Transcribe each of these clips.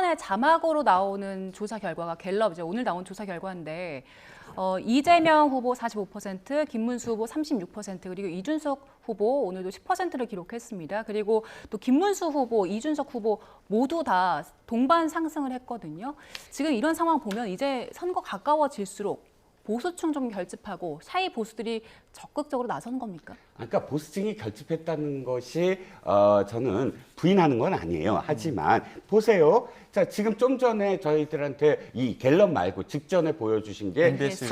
초반에 자막으로 나오는 조사 결과가 갤럽 이제 오늘 나온 조사 결과인데 이재명 후보 45%, 김문수 후보 36%, 그리고 이준석 후보 오늘도 10%를 기록했습니다. 그리고 또 김문수 후보, 이준석 후보 모두 다 동반 상승을 했거든요. 지금 이런 상황 보면 이제 선거 가까워질수록 보수층 좀 결집하고 샤이 보수들이 적극적으로 나선 겁니까? 그러니까 보수층이 결집했다는 것이 저는 부인하는 건 아니에요. 하지만 보세요. 자, 지금 좀 전에 저희들한테 이 갤럽 말고 직전에 보여주신 게 MBS.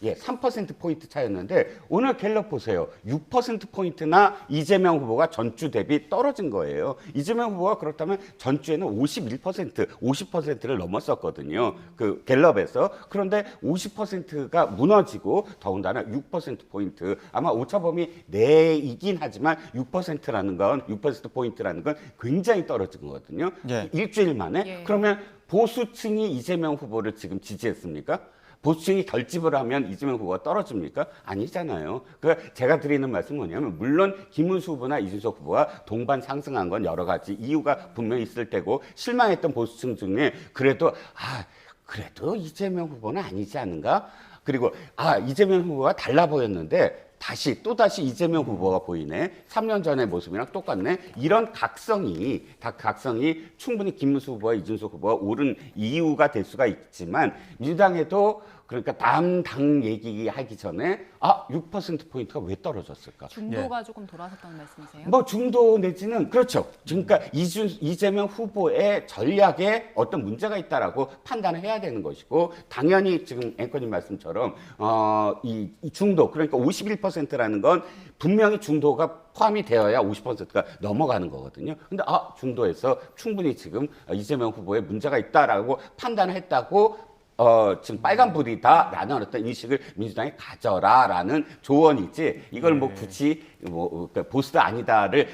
3%포인트 차였는데 오늘 갤럽 보세요. 6%포인트나 이재명 후보가 전주 대비 떨어진 거예요. 이재명 후보가 그렇다면 전주에는 51%, 50%를 넘었었거든요. 그 갤럽에서. 그런데 50%가 무너지고 더군다나 6%포인트. 아마 오차범위 내이긴 하지만 6%라는 건, 6%포인트라는 건 굉장히 떨어진 거거든요. 예. 일주일 만에. 예. 그러면 보수층이 이재명 후보를 지금 지지했습니까? 보수층이 결집을 하면 이재명 후보가 떨어집니까? 아니잖아요. 그러니까 제가 드리는 말씀은 뭐냐면 물론 김문수 후보나 이준석 후보가 동반 상승한 건 여러 가지 이유가 분명히 있을 테고 실망했던 보수층 중에 그래도 이재명 후보는 아니지 않은가? 그리고 이재명 후보가 달라 보였는데 또다시 이재명 후보가 보이네. 3년 전의 모습이랑 똑같네. 이런 각성이 충분히 김문수 후보와 이준석 후보가 오른 이유가 될 수가 있지만 민주당에도 그러니까 다음 당 얘기하기 전에 6%포인트가 왜 떨어졌을까? 중도가 조금 돌아섰다는 말씀이세요? 뭐 중도 내지는 그렇죠. 그러니까 이재명 후보의 전략에 어떤 문제가 있다라고 판단을 해야 되는 것이고 당연히 지금 앵커님 말씀처럼 이 중도 그러니까 51%라는 건 분명히 중도가 포함이 되어야 50%가 넘어가는 거거든요. 근데 중도에서 충분히 지금 이재명 후보에 문제가 있다라고 판단을 했다고 지금 빨간불이다라는 어떤 인식을 민주당이 가져라라는 조언이지 이걸 뭐 굳이 그러니까 보수도 아니다를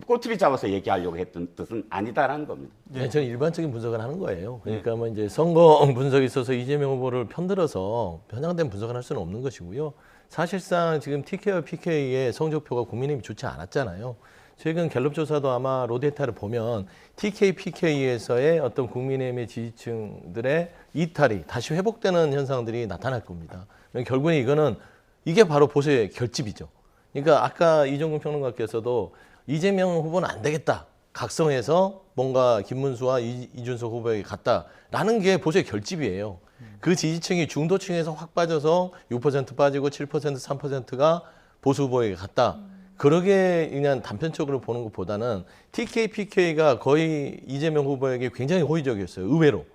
꼬투리 잡아서 얘기하려고 했던 뜻은 아니다라는 겁니다. 네, 저는 일반적인 분석을 하는 거예요. 그러니까 뭐 이제 선거 분석에 있어서 이재명 후보를 편들어서 편향된 분석을 할 수는 없는 것이고요. 사실상 지금 TK와 PK의 성적표가 국민의힘이 좋지 않았잖아요. 최근 갤럽 조사도 아마 로데이터를 보면 TK, PK에서의 어떤 국민의힘의 지지층들의 이탈이 다시 회복되는 현상들이 나타날 겁니다. 결국에 이게 바로 보수의 결집이죠. 그러니까 아까 이종근 평론가께서도 이재명 후보는 안 되겠다. 각성해서 뭔가 김문수와 이준석 후보에게 갔다라는 게 보수의 결집이에요. 그 지지층이 중도층에서 확 빠져서 6% 빠지고 7%, 3%가 보수 후보에게 갔다. 그러게 그냥 단편적으로 보는 것보다는 TK, PK가 거의 이재명 후보에게 굉장히 호의적이었어요. 의외로.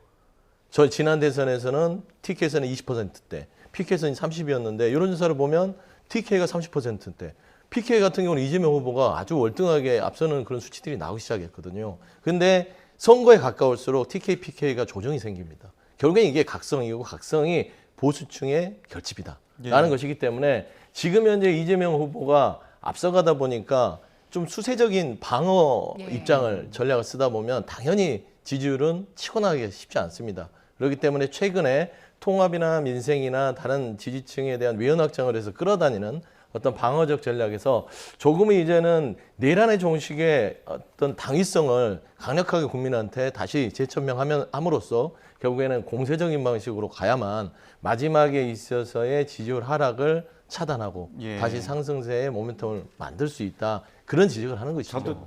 저 지난 대선에서는 TK에서는 20%대, PK에서는 30이었는데 이런 조사를 보면 TK가 30%대, PK 같은 경우는 이재명 후보가 아주 월등하게 앞서는 그런 수치들이 나오기 시작했거든요. 근데 선거에 가까울수록 TK, PK가 조정이 생깁니다. 결국엔 이게 각성이고 각성이 보수층의 결집이다라는 것이기 때문에 지금 현재 이재명 후보가 앞서가다 보니까 좀 수세적인 방어 입장을 전략을 쓰다 보면 당연히 지지율은 치고 나가기 쉽지 않습니다. 그렇기 때문에 최근에 통합이나 민생이나 다른 지지층에 대한 외연 확장을 해서 끌어다니는 어떤 방어적 전략에서 조금은 이제는 내란의 종식의 어떤 당위성을 강력하게 국민한테 다시 재천명함으로써 결국에는 공세적인 방식으로 가야만 마지막에 있어서의 지지율 하락을 차단하고 다시 상승세의 모멘텀을 만들 수 있다. 그런 지적을 하는 것이죠.